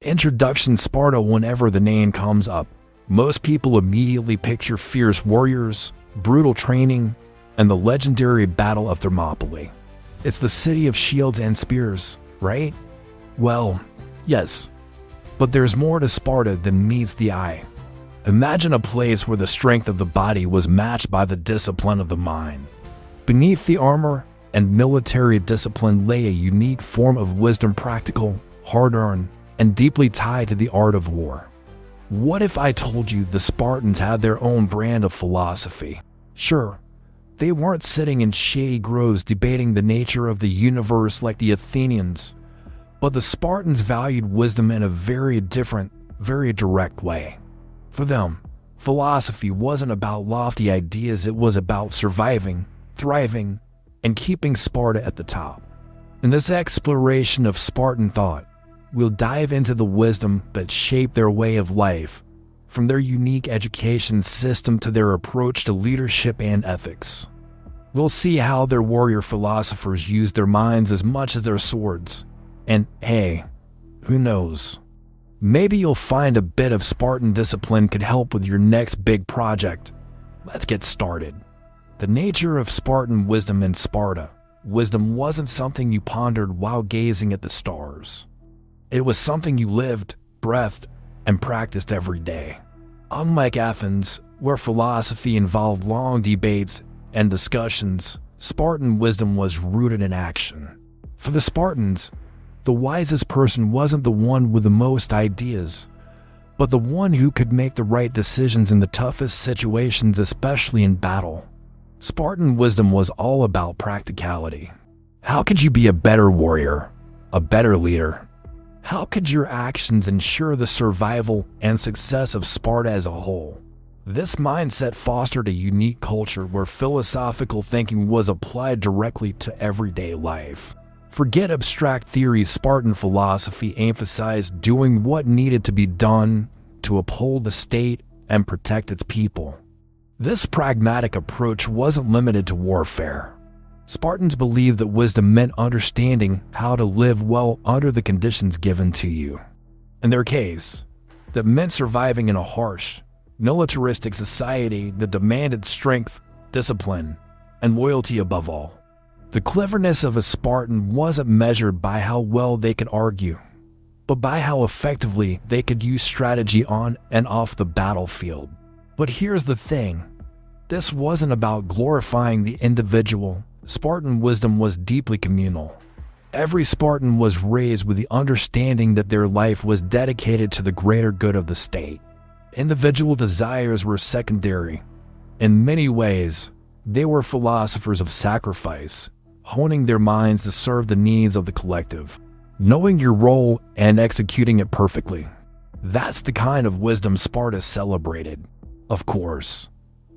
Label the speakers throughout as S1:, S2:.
S1: Introduction: Sparta. Whenever the name comes up, most people immediately picture fierce warriors, brutal training, and the legendary Battle of Thermopylae. It's the city of shields and spears, right? Well, yes. But there's more to Sparta than meets the eye. Imagine a place where the strength of the body was matched by the discipline of the mind. Beneath the armor and military discipline lay a unique form of wisdom, practical, hard-earned, and deeply tied to the art of war. What if I told you the Spartans had their own brand of philosophy? Sure, they weren't sitting in shady groves debating the nature of the universe like the Athenians, but the Spartans valued wisdom in a very different, very direct way. For them, philosophy wasn't about lofty ideas, it was about surviving, thriving, and keeping Sparta at the top. In this exploration of Spartan thought, we'll dive into the wisdom that shaped their way of life, from their unique education system to their approach to leadership and ethics. We'll see how their warrior philosophers used their minds as much as their swords. And hey, who knows? Maybe you'll find a bit of Spartan discipline could help with your next big project. Let's get started. The nature of Spartan wisdom in Sparta. Wisdom wasn't something you pondered while gazing at the stars. It was something you lived, breathed, and practiced every day. Unlike Athens, where philosophy involved long debates and discussions, Spartan wisdom was rooted in action. For the Spartans, the wisest person wasn't the one with the most ideas, but the one who could make the right decisions in the toughest situations, especially in battle. Spartan wisdom was all about practicality. How could you be a better warrior, a better leader? How could your actions ensure the survival and success of Sparta as a whole? This mindset fostered a unique culture where philosophical thinking was applied directly to everyday life. Forget abstract theories. Spartan philosophy emphasized doing what needed to be done to uphold the state and protect its people. This pragmatic approach wasn't limited to warfare. Spartans believed that wisdom meant understanding how to live well under the conditions given to you. In their case, that meant surviving in a harsh, militaristic society that demanded strength, discipline, and loyalty above all. The cleverness of a Spartan wasn't measured by how well they could argue, but by how effectively they could use strategy on and off the battlefield. But here's the thing. This wasn't about glorifying the individual. Spartan wisdom was deeply communal. Every Spartan was raised with the understanding that their life was dedicated to the greater good of the state. Individual desires were secondary. In many ways, they were philosophers of sacrifice, honing their minds to serve the needs of the collective, knowing your role and executing it perfectly. That's the kind of wisdom Sparta celebrated. Of course,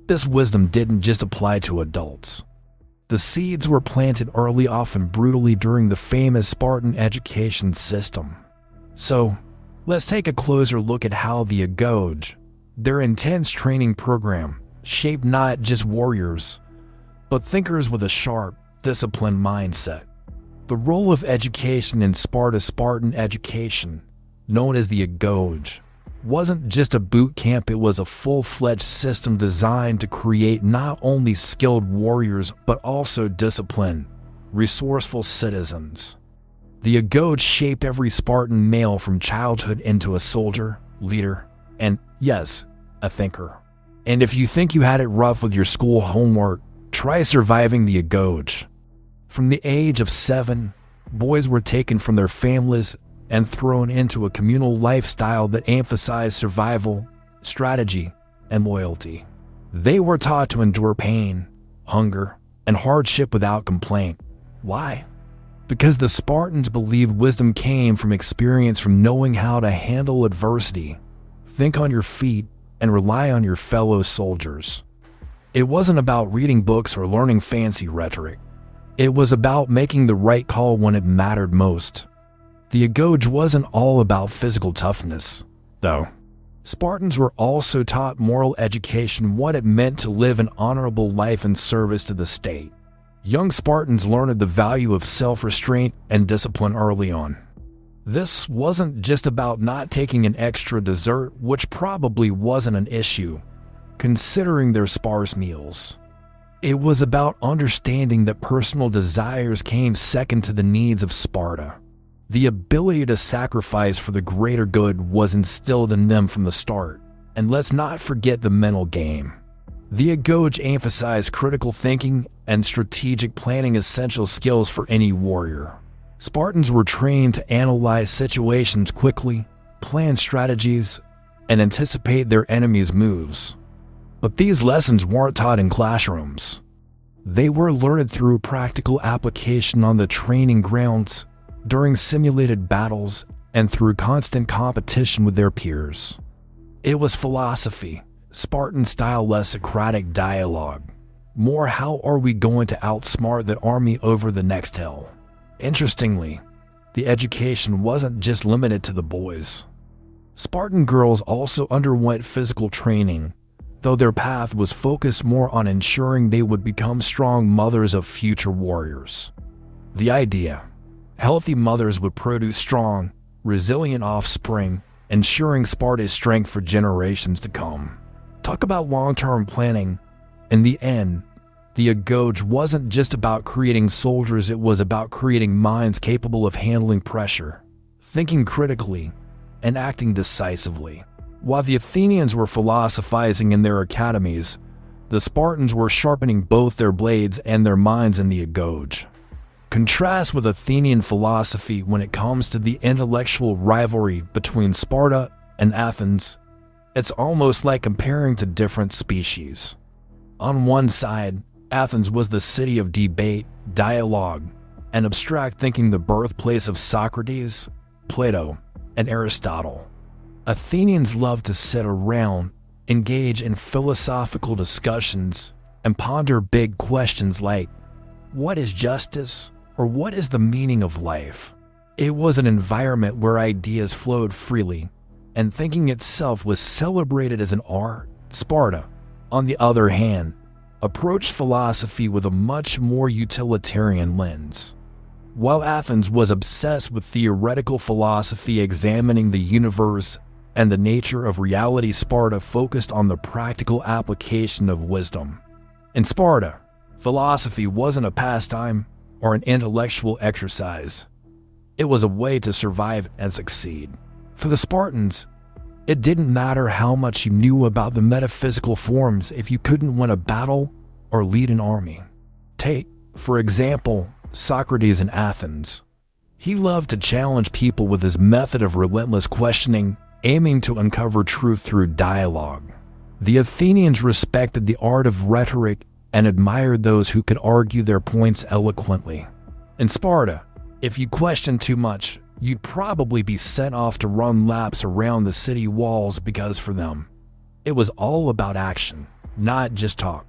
S1: this wisdom didn't just apply to adults. The seeds were planted early, often brutally, during the famous Spartan education system. So, let's take a closer look at how the Agoge, their intense training program, shaped not just warriors, but thinkers with a sharp, disciplined mindset. The role of education in Spartan education, known as the Agoge, wasn't just a boot camp, it was a full-fledged system designed to create not only skilled warriors but also disciplined, resourceful citizens. The Agoge shaped every Spartan male from childhood into a soldier, leader, and, yes, a thinker. And if you think you had it rough with your school homework, try surviving the Agoge. From the age of 7, boys were taken from their families and thrown into a communal lifestyle that emphasized survival, strategy, and loyalty. They were taught to endure pain, hunger, and hardship without complaint. Why? Because the Spartans believed wisdom came from experience, from knowing how to handle adversity, think on your feet, and rely on your fellow soldiers. It wasn't about reading books or learning fancy rhetoric. It was about making the right call when it mattered most. The Agoge wasn't all about physical toughness, though. Spartans were also taught moral education, what it meant to live an honorable life in service to the state. Young Spartans learned the value of self-restraint and discipline early on. This wasn't just about not taking an extra dessert, which probably wasn't an issue, considering their sparse meals. It was about understanding that personal desires came second to the needs of Sparta. The ability to sacrifice for the greater good was instilled in them from the start, and let's not forget the mental game. The Agoge emphasized critical thinking and strategic planning, essential skills for any warrior. Spartans were trained to analyze situations quickly, plan strategies, and anticipate their enemies' moves. But these lessons weren't taught in classrooms. They were learned through practical application on the training grounds, during simulated battles, and through constant competition with their peers. It was philosophy, Spartan-style less Socratic dialogue. More, how are we going to outsmart that army over the next hill? Interestingly, the education wasn't just limited to the boys. Spartan girls also underwent physical training, though their path was focused more on ensuring they would become strong mothers of future warriors. The idea: healthy mothers would produce strong, resilient offspring, ensuring Sparta's strength for generations to come. Talk about long-term planning. In the end, the Agoge wasn't just about creating soldiers, it was about creating minds capable of handling pressure, thinking critically, and acting decisively. While the Athenians were philosophizing in their academies, the Spartans were sharpening both their blades and their minds in the Agoge. Contrast with Athenian philosophy when it comes to the intellectual rivalry between Sparta and Athens. It's almost like comparing to different species. On one side, Athens was the city of debate, dialogue, and abstract thinking, the birthplace of Socrates, Plato, and Aristotle. Athenians loved to sit around, engage in philosophical discussions, and ponder big questions like, what is justice? Or what is the meaning of life? It was an environment where ideas flowed freely, and thinking itself was celebrated as an art. Sparta, on the other hand, approached philosophy with a much more utilitarian lens. While Athens was obsessed with theoretical philosophy examining the universe and the nature of reality, Sparta focused on the practical application of wisdom. In Sparta, philosophy wasn't a pastime or an intellectual exercise. It was a way to survive and succeed. For the Spartans, it didn't matter how much you knew about the metaphysical forms if you couldn't win a battle or lead an army. Take, for example, Socrates in Athens. He loved to challenge people with his method of relentless questioning, aiming to uncover truth through dialogue. The Athenians respected the art of rhetoric and admired those who could argue their points eloquently. In Sparta, if you questioned too much, you'd probably be sent off to run laps around the city walls, because for them, it was all about action, not just talk.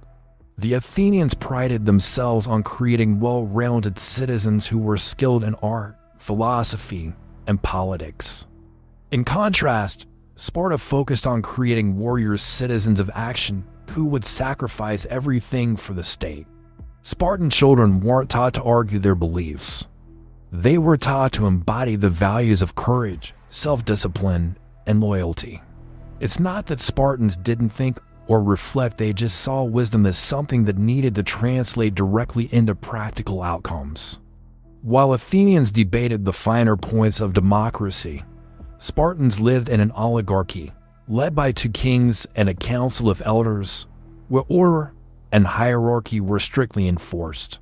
S1: The Athenians prided themselves on creating well-rounded citizens who were skilled in art, philosophy, and politics. In contrast, Sparta focused on creating warriors, citizens of action, who would sacrifice everything for the state. Spartan children weren't taught to argue their beliefs. They were taught to embody the values of courage, self-discipline, and loyalty. It's not that Spartans didn't think or reflect, they just saw wisdom as something that needed to translate directly into practical outcomes. While Athenians debated the finer points of democracy, Spartans lived in an oligarchy, led by 2 kings and a council of elders, where order and hierarchy were strictly enforced.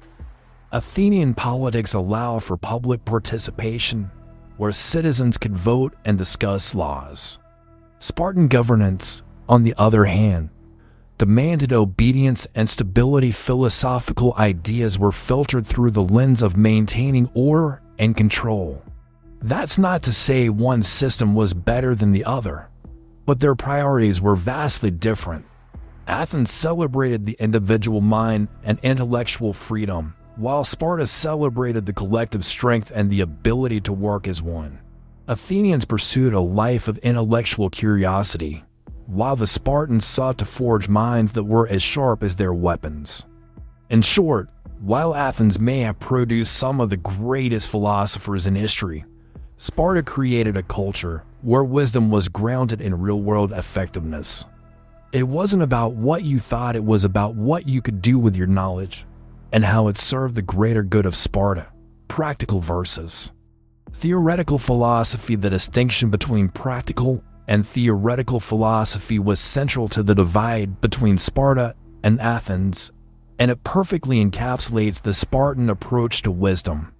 S1: Athenian politics allowed for public participation, where citizens could vote and discuss laws. Spartan governance, on the other hand, demanded obedience and stability. Philosophical ideas were filtered through the lens of maintaining order and control. That's not to say one system was better than the other, but their priorities were vastly different. Athens celebrated the individual mind and intellectual freedom, while Sparta celebrated the collective strength and the ability to work as one. Athenians pursued a life of intellectual curiosity, while the Spartans sought to forge minds that were as sharp as their weapons. In short, while Athens may have produced some of the greatest philosophers in history, Sparta created a culture where wisdom was grounded in real-world effectiveness. It wasn't about what you thought, it was about what you could do with your knowledge and how it served the greater good of Sparta. Practical versus theoretical philosophy. The distinction between practical and theoretical philosophy was central to the divide between Sparta and Athens, and it perfectly encapsulates the Spartan approach to wisdom.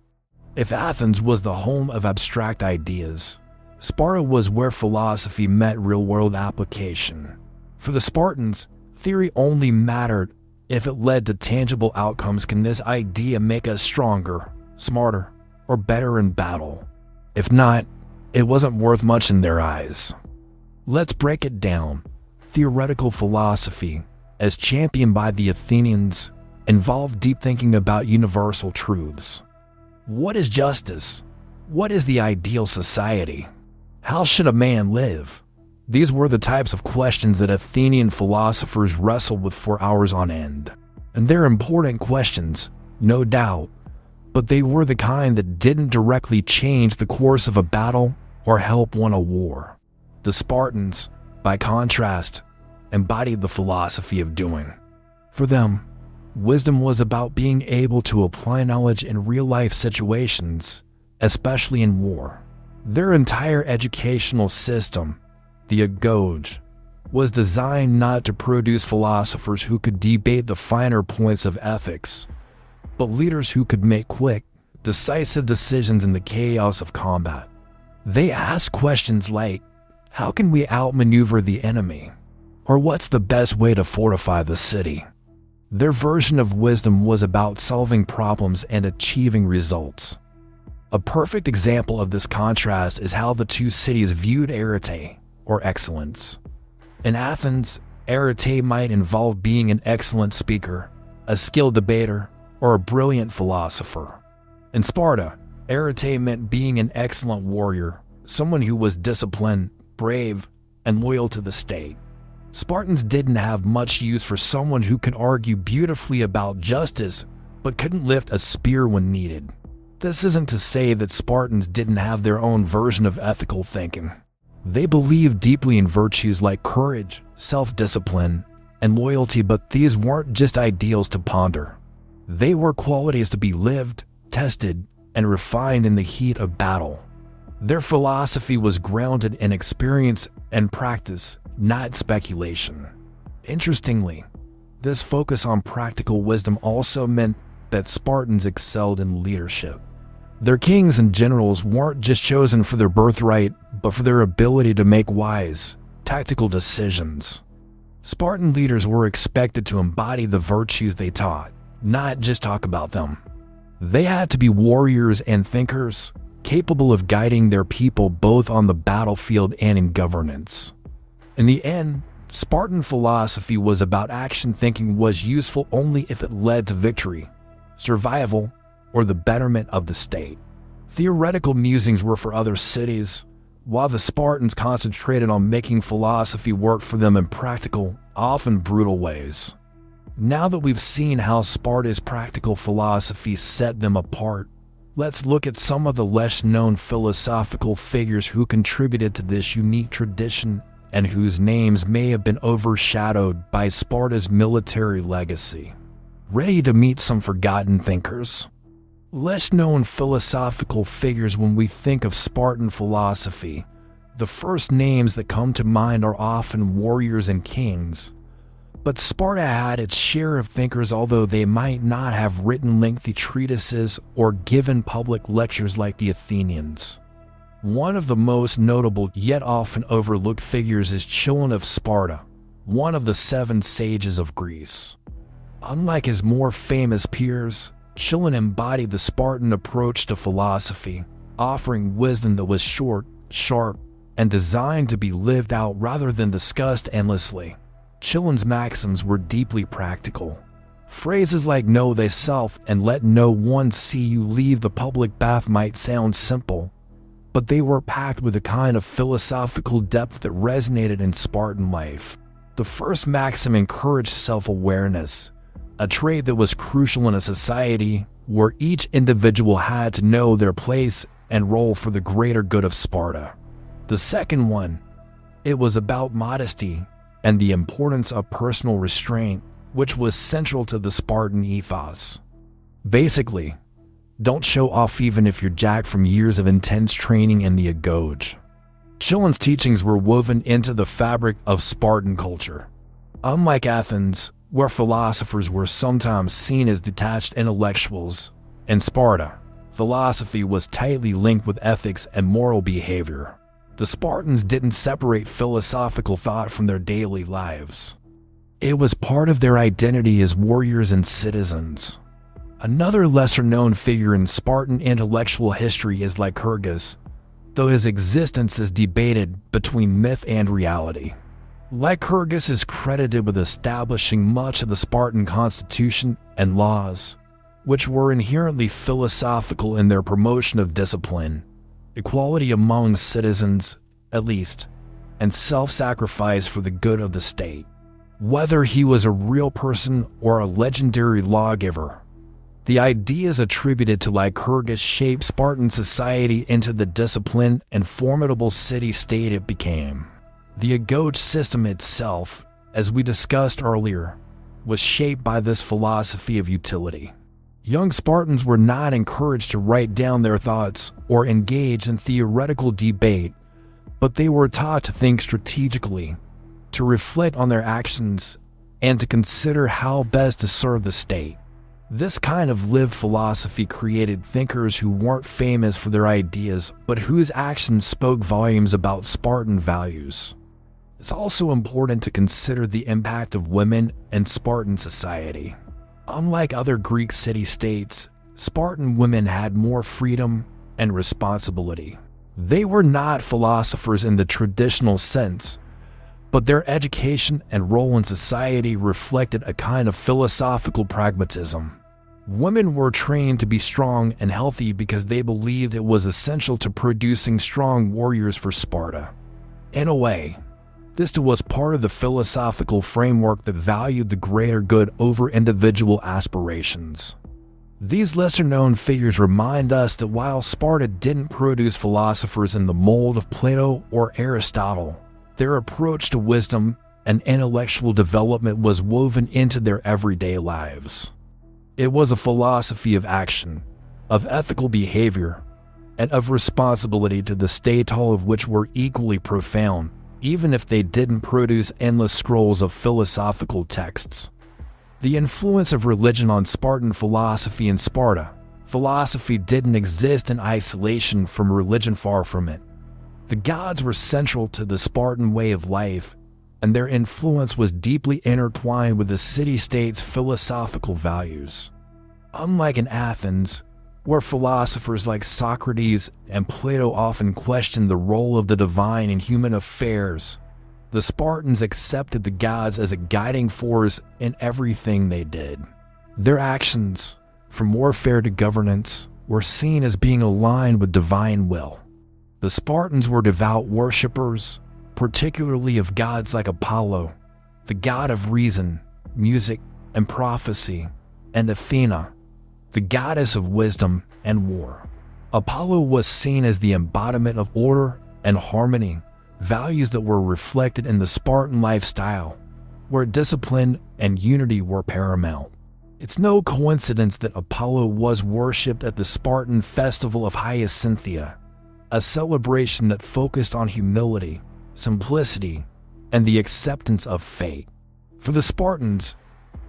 S1: If Athens was the home of abstract ideas, Sparta was where philosophy met real-world application. For the Spartans, theory only mattered if it led to tangible outcomes. Can this idea make us stronger, smarter, or better in battle? If not, it wasn't worth much in their eyes. Let's break it down. Theoretical philosophy, as championed by the Athenians, involved deep thinking about universal truths. What is justice? What is the ideal society? How should a man live? These were the types of questions that Athenian philosophers wrestled with for hours on end. And they're important questions, no doubt, but they were the kind that didn't directly change the course of a battle or help win a war. The Spartans, by contrast, embodied the philosophy of doing. For them, wisdom was about being able to apply knowledge in real-life situations, especially in war. Their entire educational system, the Agoge, was designed not to produce philosophers who could debate the finer points of ethics, but leaders who could make quick, decisive decisions in the chaos of combat. They asked questions like, how can we outmaneuver the enemy? Or what's the best way to fortify the city? Their version of wisdom was about solving problems and achieving results. A perfect example of this contrast is how the two cities viewed Arete, or excellence. In Athens, Arete might involve being an excellent speaker, a skilled debater, or a brilliant philosopher. In Sparta, Arete meant being an excellent warrior, someone who was disciplined, brave, and loyal to the state. Spartans didn't have much use for someone who could argue beautifully about justice, but couldn't lift a spear when needed. This isn't to say that Spartans didn't have their own version of ethical thinking. They believed deeply in virtues like courage, self-discipline, and loyalty, but these weren't just ideals to ponder. They were qualities to be lived, tested, and refined in the heat of battle. Their philosophy was grounded in experience and practice, not speculation. Interestingly, this focus on practical wisdom also meant that Spartans excelled in leadership. Their kings and generals weren't just chosen for their birthright, but for their ability to make wise, tactical decisions. Spartan leaders were expected to embody the virtues they taught, not just talk about them. They had to be warriors and thinkers, capable of guiding their people both on the battlefield and in governance. In the end, Spartan philosophy was about action. Thinking was useful only if it led to victory, survival, or the betterment of the state. Theoretical musings were for other cities, while the Spartans concentrated on making philosophy work for them in practical, often brutal ways. Now that we've seen how Sparta's practical philosophy set them apart, let's look at some of the less-known philosophical figures who contributed to this unique tradition and whose names may have been overshadowed by Sparta's military legacy. Ready to meet some forgotten thinkers? Less-known philosophical figures. When we think of Spartan philosophy, the first names that come to mind are often warriors and kings. But Sparta had its share of thinkers, although they might not have written lengthy treatises or given public lectures like the Athenians. One of the most notable yet often overlooked figures is Chilon of Sparta, one of the 7 sages of Greece. Unlike his more famous peers, Chilon embodied the Spartan approach to philosophy, offering wisdom that was short, sharp, and designed to be lived out rather than discussed endlessly. Chilon's maxims were deeply practical. Phrases like "know thyself" and "let no one see you leave the public bath" might sound simple, but they were packed with a kind of philosophical depth that resonated in Spartan life. The first maxim encouraged self-awareness, a trait that was crucial in a society where each individual had to know their place and role for the greater good of Sparta. The second one, it was about modesty and the importance of personal restraint, which was central to the Spartan ethos. Basically, don't show off even if you're jacked from years of intense training in the Agoge. Chilon's teachings were woven into the fabric of Spartan culture. Unlike Athens, where philosophers were sometimes seen as detached intellectuals, in Sparta, philosophy was tightly linked with ethics and moral behavior. The Spartans didn't separate philosophical thought from their daily lives. It was part of their identity as warriors and citizens. Another lesser-known figure in Spartan intellectual history is Lycurgus, though his existence is debated between myth and reality. Lycurgus is credited with establishing much of the Spartan constitution and laws, which were inherently philosophical in their promotion of discipline, equality among citizens, at least, and self-sacrifice for the good of the state. Whether he was a real person or a legendary lawgiver, the ideas attributed to Lycurgus shaped Spartan society into the disciplined and formidable city-state it became. The Agoge system itself, as we discussed earlier, was shaped by this philosophy of utility. Young Spartans were not encouraged to write down their thoughts or engage in theoretical debate, but they were taught to think strategically, to reflect on their actions, and to consider how best to serve the state. This kind of lived philosophy created thinkers who weren't famous for their ideas, but whose actions spoke volumes about Spartan values. It's also important to consider the impact of women in Spartan society. Unlike other Greek city-states, Spartan women had more freedom and responsibility. They were not philosophers in the traditional sense, but their education and role in society reflected a kind of philosophical pragmatism. Women were trained to be strong and healthy because they believed it was essential to producing strong warriors for Sparta. In a way, this was part of the philosophical framework that valued the greater good over individual aspirations. These lesser-known figures remind us that while Sparta didn't produce philosophers in the mold of Plato or Aristotle, their approach to wisdom and intellectual development was woven into their everyday lives. It was a philosophy of action, of ethical behavior, and of responsibility to the state, all of which were equally profound, even if they didn't produce endless scrolls of philosophical texts. The influence of religion on Spartan philosophy in Sparta. Philosophy didn't exist in isolation from religion, far from it. The gods were central to the Spartan way of life, and their influence was deeply intertwined with the city-state's philosophical values. Unlike in Athens, where philosophers like Socrates and Plato often questioned the role of the divine in human affairs, the Spartans accepted the gods as a guiding force in everything they did. Their actions, from warfare to governance, were seen as being aligned with divine will. The Spartans were devout worshippers, particularly of gods like Apollo, the god of reason, music, and prophecy, and Athena, the goddess of wisdom and war. Apollo was seen as the embodiment of order and harmony, values that were reflected in the Spartan lifestyle, where discipline and unity were paramount. It's no coincidence that Apollo was worshipped at the Spartan festival of Hyacinthia, a celebration that focused on humility, simplicity, and the acceptance of fate. For the Spartans,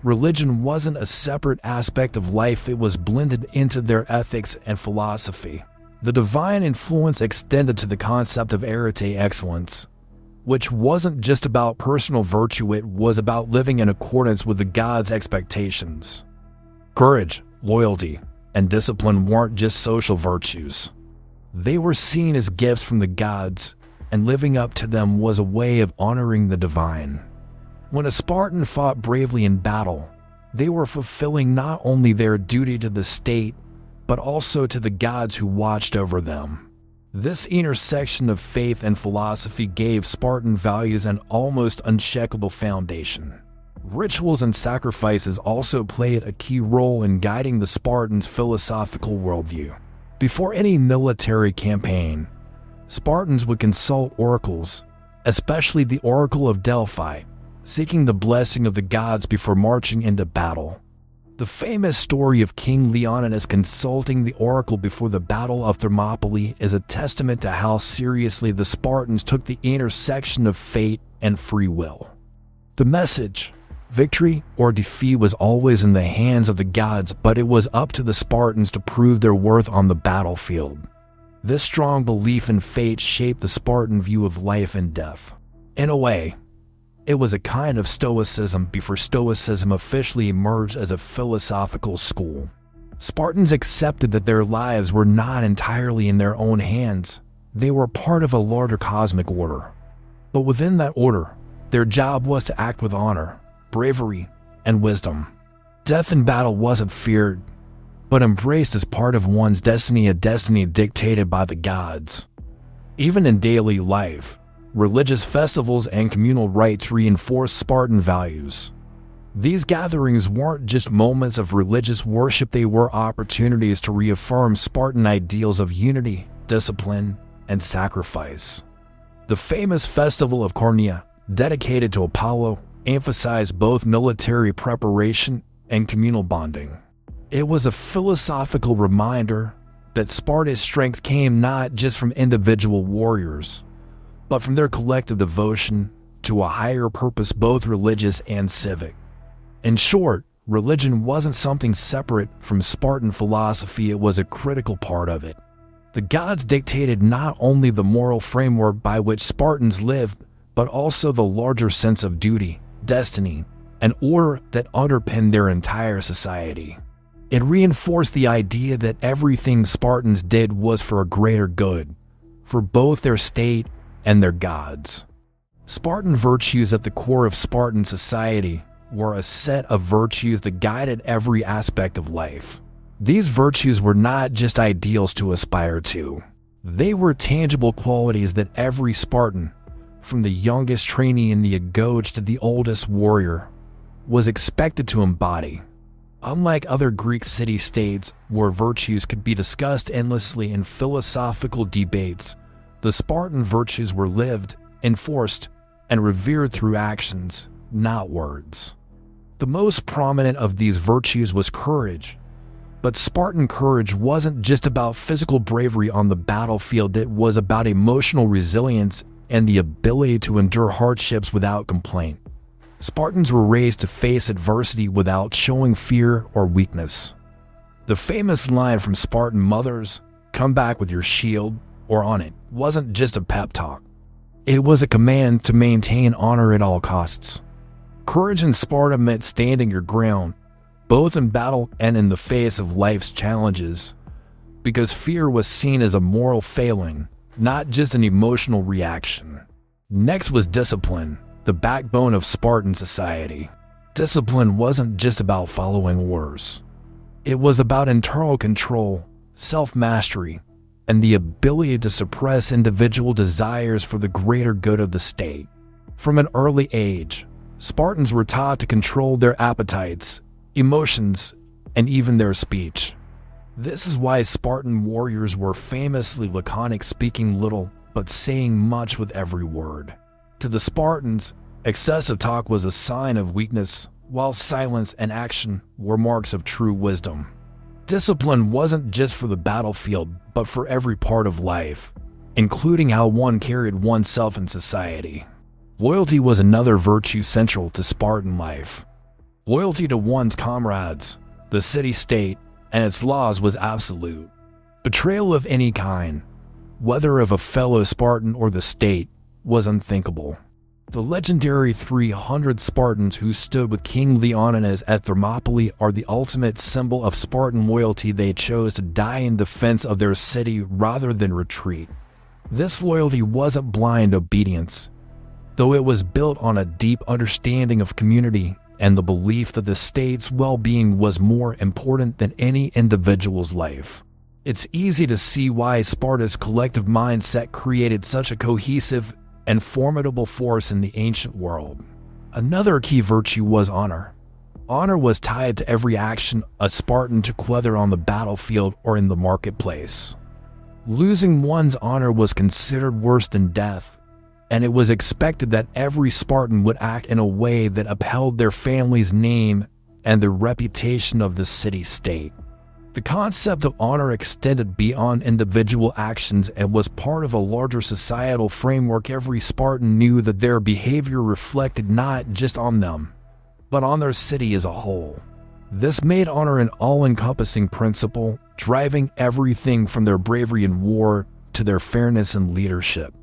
S1: religion wasn't a separate aspect of life, it was blended into their ethics and philosophy. The divine influence extended to the concept of Arete excellence, which wasn't just about personal virtue, it was about living in accordance with the gods' expectations. Courage, loyalty, and discipline weren't just social virtues. They were seen as gifts from the gods, and living up to them was a way of honoring the divine. When a Spartan fought bravely in battle, they were fulfilling not only their duty to the state, but also to the gods who watched over them. This intersection of faith and philosophy gave Spartan values an almost unshakable foundation. Rituals and sacrifices also played a key role in guiding the Spartans' philosophical worldview. Before any military campaign, Spartans would consult oracles, especially the Oracle of Delphi, seeking the blessing of the gods before marching into battle. The famous story of King Leonidas consulting the oracle before the Battle of Thermopylae is a testament to how seriously the Spartans took the intersection of fate and free will. The message, victory or defeat, was always in the hands of the gods, but it was up to the Spartans to prove their worth on the battlefield. This strong belief in fate shaped the Spartan view of life and death. In a way, it was a kind of Stoicism before Stoicism officially emerged as a philosophical school. Spartans accepted that their lives were not entirely in their own hands. They were part of a larger cosmic order. But within that order, their job was to act with honor, bravery, and wisdom. Death in battle wasn't feared, but embraced as part of one's destiny, a destiny dictated by the gods. Even in daily life, religious festivals and communal rites reinforced Spartan values. These gatherings weren't just moments of religious worship, they were opportunities to reaffirm Spartan ideals of unity, discipline, and sacrifice. The famous festival of Carnea, dedicated to Apollo, emphasized both military preparation and communal bonding. It was a philosophical reminder that Sparta's strength came not just from individual warriors, but from their collective devotion to a higher purpose, both religious and civic. In short, religion wasn't something separate from Spartan philosophy, it was a critical part of it. The gods dictated not only the moral framework by which Spartans lived, but also the larger sense of duty, destiny, and order that underpinned their entire society. It reinforced the idea that everything Spartans did was for a greater good, for both their state and their gods. Spartan virtues at the core of Spartan society were a set of virtues that guided every aspect of life. These virtues were not just ideals to aspire to. They were tangible qualities that every Spartan, from the youngest trainee in the Agoge to the oldest warrior, was expected to embody. Unlike other Greek city-states where virtues could be discussed endlessly in philosophical debates, the Spartan virtues were lived, enforced, and revered through actions, not words. The most prominent of these virtues was courage. But Spartan courage wasn't just about physical bravery on the battlefield, it was about emotional resilience and the ability to endure hardships without complaint. Spartans were raised to face adversity without showing fear or weakness. The famous line from Spartan mothers, "Come back with your shield or on it," wasn't just a pep talk. It was a command to maintain honor at all costs. Courage in Sparta meant standing your ground, both in battle and in the face of life's challenges, because fear was seen as a moral failing, not just an emotional reaction. Next was discipline, the backbone of Spartan society. Discipline wasn't just about following orders. It was about internal control, self-mastery, and the ability to suppress individual desires for the greater good of the state. From an early age, Spartans were taught to control their appetites, emotions, and even their speech. This is why Spartan warriors were famously laconic, speaking little but saying much with every word. To the Spartans, excessive talk was a sign of weakness, while silence and action were marks of true wisdom. Discipline wasn't just for the battlefield, but for every part of life, including how one carried oneself in society. Loyalty was another virtue central to Spartan life. Loyalty to one's comrades, the city-state, and its laws was absolute. Betrayal of any kind, whether of a fellow Spartan or the state, was unthinkable. The legendary 300 Spartans who stood with King Leonidas at Thermopylae are the ultimate symbol of Spartan loyalty. They chose to die in defense of their city rather than retreat. This loyalty wasn't blind obedience, though it was built on a deep understanding of community and the belief that the state's well-being was more important than any individual's life. It's easy to see why Sparta's collective mindset created such a cohesive and formidable force in the ancient world. Another key virtue was honor. Honor was tied to every action a Spartan took, whether on the battlefield or in the marketplace. Losing one's honor was considered worse than death, and it was expected that every Spartan would act in a way that upheld their family's name and the reputation of the city-state. The concept of honor extended beyond individual actions and was part of a larger societal framework. Every Spartan knew that their behavior reflected not just on them, but on their city as a whole. This made honor an all-encompassing principle, driving everything from their bravery in war to their fairness in leadership.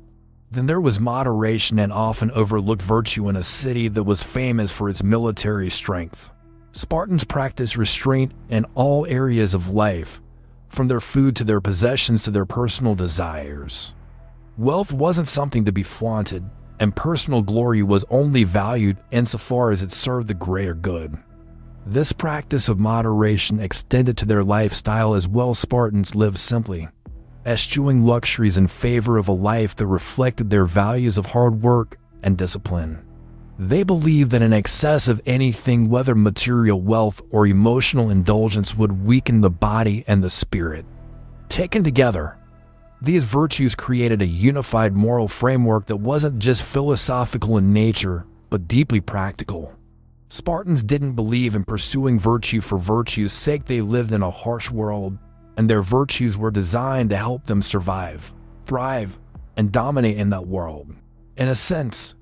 S1: Then there was moderation, an often overlooked virtue in a city that was famous for its military strength. Spartans practiced restraint in all areas of life, from their food to their possessions to their personal desires. Wealth wasn't something to be flaunted, and personal glory was only valued insofar as it served the greater good. This practice of moderation extended to their lifestyle as well. Spartans lived simply, eschewing luxuries in favor of a life that reflected their values of hard work and discipline. They believed that an excess of anything, whether material wealth or emotional indulgence, would weaken the body and the spirit. Taken together, these virtues created a unified moral framework that wasn't just philosophical in nature, but deeply practical. Spartans didn't believe in pursuing virtue for virtue's sake. They lived in a harsh world, and their virtues were designed to help them survive, thrive, and dominate in that world. In a sense,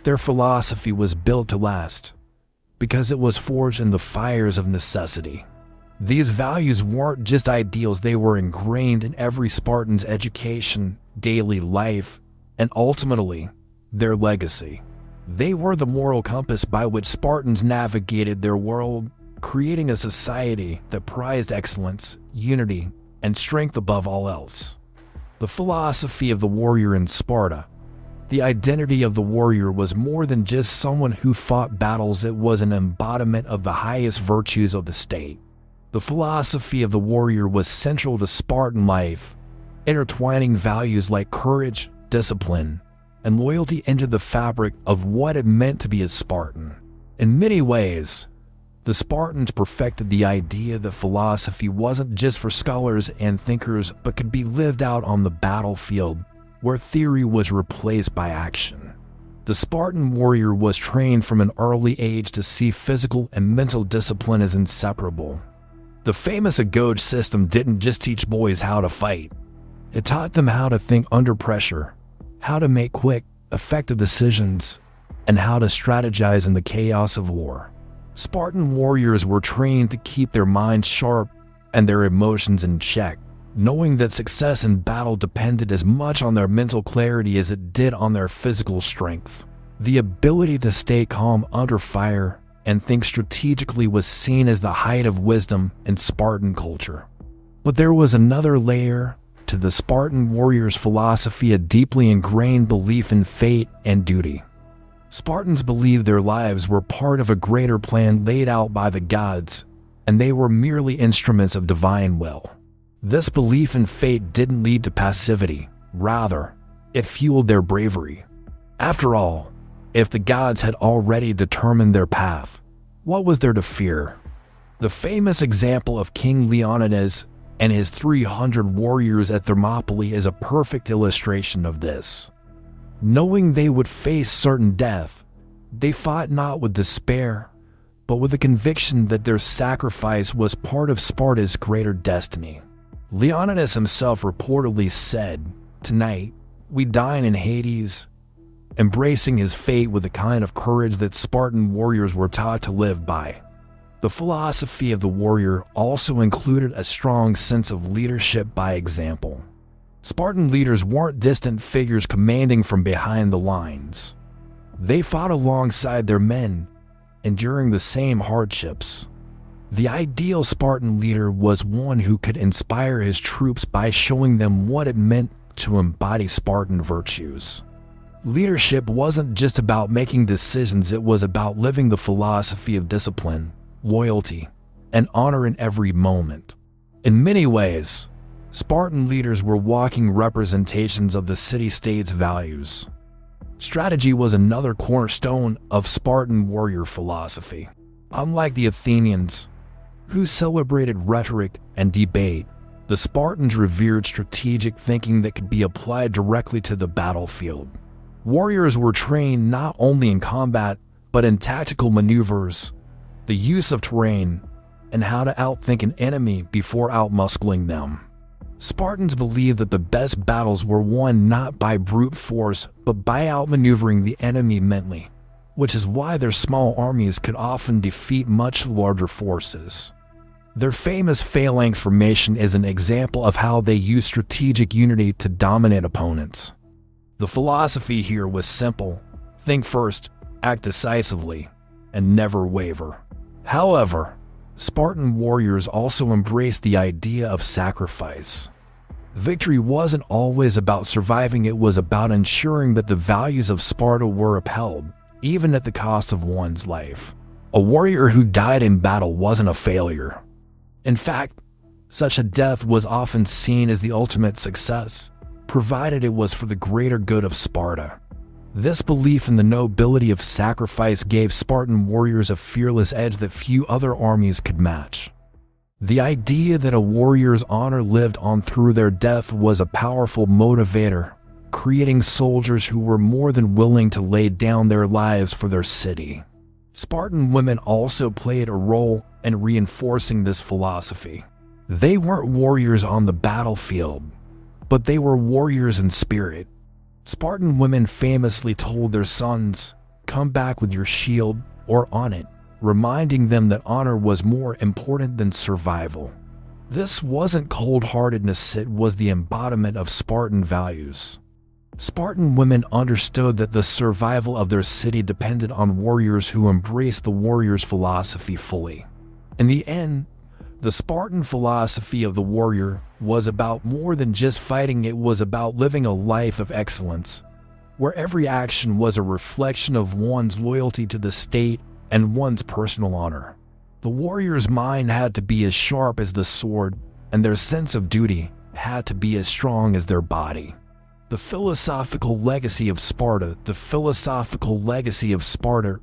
S1: their philosophy was built to last, because it was forged in the fires of necessity. These values weren't just ideals, they were ingrained in every Spartan's education, daily life, and ultimately, their legacy. They were the moral compass by which Spartans navigated their world, creating a society that prized excellence, unity, and strength above all else. The philosophy of the warrior in Sparta. The identity of the warrior was more than just someone who fought battles, it was an embodiment of the highest virtues of the state. The philosophy of the warrior was central to Spartan life, intertwining values like courage, discipline, and loyalty into the fabric of what it meant to be a Spartan. In many ways, the Spartans perfected the idea that philosophy wasn't just for scholars and thinkers, but could be lived out on the battlefield, where theory was replaced by action. The Spartan warrior was trained from an early age to see physical and mental discipline as inseparable. The famous Agoge system didn't just teach boys how to fight. It taught them how to think under pressure, how to make quick, effective decisions, and how to strategize in the chaos of war. Spartan warriors were trained to keep their minds sharp and their emotions in check, knowing that success in battle depended as much on their mental clarity as it did on their physical strength. The ability to stay calm under fire and think strategically was seen as the height of wisdom in Spartan culture. But there was another layer to the Spartan warrior's philosophy, a deeply ingrained belief in fate and duty. Spartans believed their lives were part of a greater plan laid out by the gods, and they were merely instruments of divine will. This belief in fate didn't lead to passivity. Rather, it fueled their bravery. After all, if the gods had already determined their path, what was there to fear? The famous example of King Leonidas and his 300 warriors at Thermopylae is a perfect illustration of this. Knowing they would face certain death, they fought not with despair, but with the conviction that their sacrifice was part of Sparta's greater destiny. Leonidas himself reportedly said, "Tonight, we dine in Hades," embracing his fate with the kind of courage that Spartan warriors were taught to live by. The philosophy of the warrior also included a strong sense of leadership by example. Spartan leaders weren't distant figures commanding from behind the lines. They fought alongside their men, enduring the same hardships. The ideal Spartan leader was one who could inspire his troops by showing them what it meant to embody Spartan virtues. Leadership wasn't just about making decisions, it was about living the philosophy of discipline, loyalty, and honor in every moment. In many ways, Spartan leaders were walking representations of the city-state's values. Strategy was another cornerstone of Spartan warrior philosophy. Unlike the Athenians, who celebrated rhetoric and debate, the Spartans revered strategic thinking that could be applied directly to the battlefield. Warriors were trained not only in combat, but in tactical maneuvers, the use of terrain, and how to outthink an enemy before outmuscling them. Spartans believed that the best battles were won not by brute force, but by outmaneuvering the enemy mentally, which is why their small armies could often defeat much larger forces. Their famous phalanx formation is an example of how they used strategic unity to dominate opponents. The philosophy here was simple: think first, act decisively, and never waver. However, Spartan warriors also embraced the idea of sacrifice. Victory wasn't always about surviving, it was about ensuring that the values of Sparta were upheld, even at the cost of one's life. A warrior who died in battle wasn't a failure. In fact, such a death was often seen as the ultimate success, provided it was for the greater good of Sparta. This belief in the nobility of sacrifice gave Spartan warriors a fearless edge that few other armies could match. The idea that a warrior's honor lived on through their death was a powerful motivator, creating soldiers who were more than willing to lay down their lives for their city. Spartan women also played a role in reinforcing this philosophy. They weren't warriors on the battlefield, but they were warriors in spirit. Spartan women famously told their sons, "Come back with your shield or on it," reminding them that honor was more important than survival. This wasn't cold-heartedness, it was the embodiment of Spartan values. Spartan women understood that the survival of their city depended on warriors who embraced the warrior's philosophy fully. In the end, the Spartan philosophy of the warrior was about more than just fighting, it was about living a life of excellence, where every action was a reflection of one's loyalty to the state and one's personal honor. The warrior's mind had to be as sharp as the sword, and their sense of duty had to be as strong as their body. The philosophical legacy of Sparta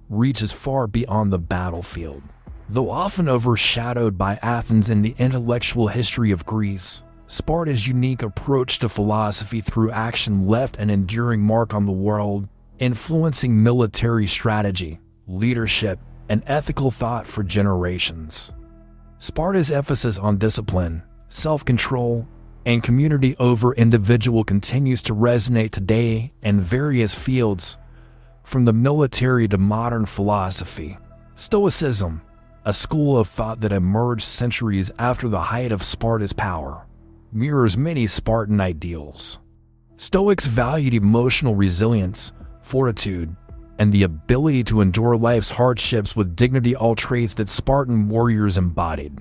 S1: reaches far beyond the battlefield. Though often overshadowed by Athens and the intellectual history of Greece, Sparta's unique approach to philosophy through action left an enduring mark on the world, influencing military strategy, leadership, and ethical thought for generations. Sparta's emphasis on discipline, self-control, and community over individual continues to resonate today in various fields, from the military to modern philosophy. Stoicism, a school of thought that emerged centuries after the height of Sparta's power, mirrors many Spartan ideals. Stoics valued emotional resilience, fortitude, and the ability to endure life's hardships with dignity, all traits that Spartan warriors embodied.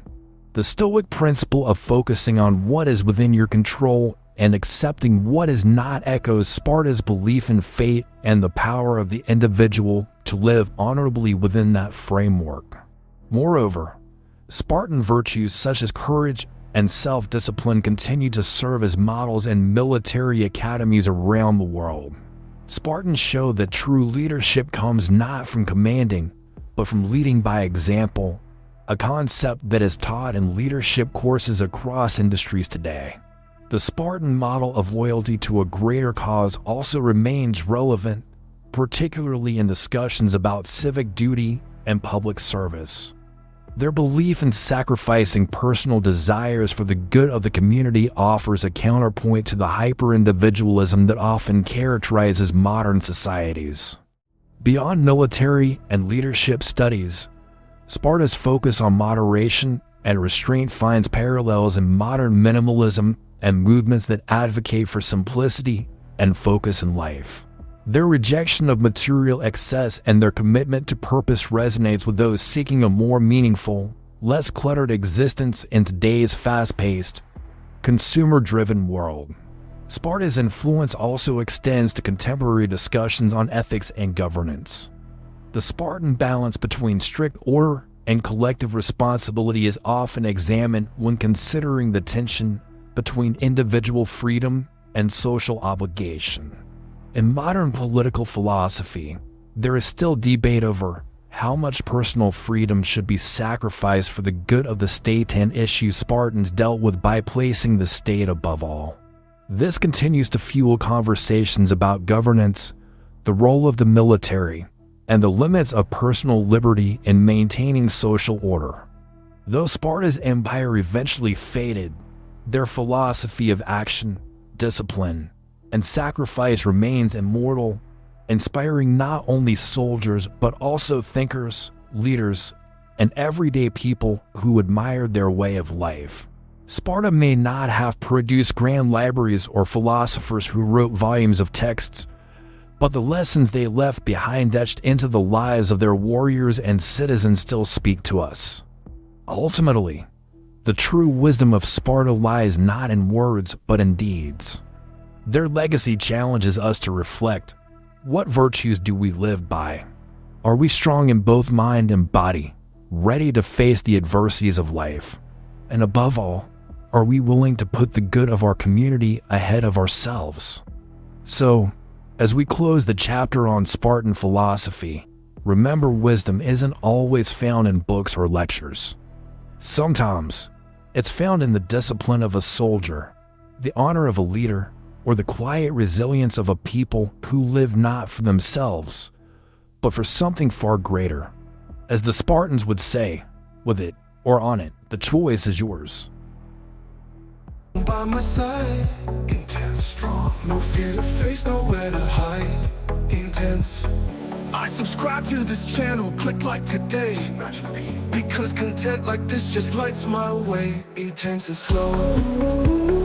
S1: The Stoic principle of focusing on what is within your control and accepting what is not echoes Sparta's belief in fate and the power of the individual to live honorably within that framework. Moreover, Spartan virtues such as courage and self-discipline continue to serve as models in military academies around the world. Spartans show that true leadership comes not from commanding, but from leading by example, a concept that is taught in leadership courses across industries today. The Spartan model of loyalty to a greater cause also remains relevant, particularly in discussions about civic duty and public service. Their belief in sacrificing personal desires for the good of the community offers a counterpoint to the hyper-individualism that often characterizes modern societies. Beyond military and leadership studies, Sparta's focus on moderation and restraint finds parallels in modern minimalism and movements that advocate for simplicity and focus in life. Their rejection of material excess and their commitment to purpose resonates with those seeking a more meaningful, less cluttered existence in today's fast-paced, consumer-driven world. Sparta's influence also extends to contemporary discussions on ethics and governance. The Spartan balance between strict order and collective responsibility is often examined when considering the tension between individual freedom and social obligation. In modern political philosophy, there is still debate over How much personal freedom should be sacrificed for the good of the state, and issues Spartans dealt with by placing the state above all? This continues to fuel conversations about governance, the role of the military, and the limits of personal liberty in maintaining social order. Though Sparta's empire eventually faded, their philosophy of action, discipline, and sacrifice remains immortal, inspiring not only soldiers but also thinkers, leaders, and everyday people who admired their way of life. Sparta may not have produced grand libraries or philosophers who wrote volumes of texts, but the lessons they left behind etched into the lives of their warriors and citizens still speak to us. Ultimately, the true wisdom of Sparta lies not in words but in deeds. Their legacy challenges us to reflect: what virtues do we live by? Are we strong in both mind and body, ready to face the adversities of life? And above all, are we willing to put the good of our community ahead of ourselves? So, as we close the chapter on Spartan philosophy, remember, wisdom isn't always found in books or lectures. Sometimes, it's found in the discipline of a soldier, the honor of a leader, or the quiet resilience of a people who live not for themselves, but for something far greater. As the Spartans would say, with it or on it, the choice is yours.
S2: By my side, intense, strong, no fear to face, nowhere to hide, intense. I subscribe to this channel, click like today, because content like this just lights my way, intense and slow.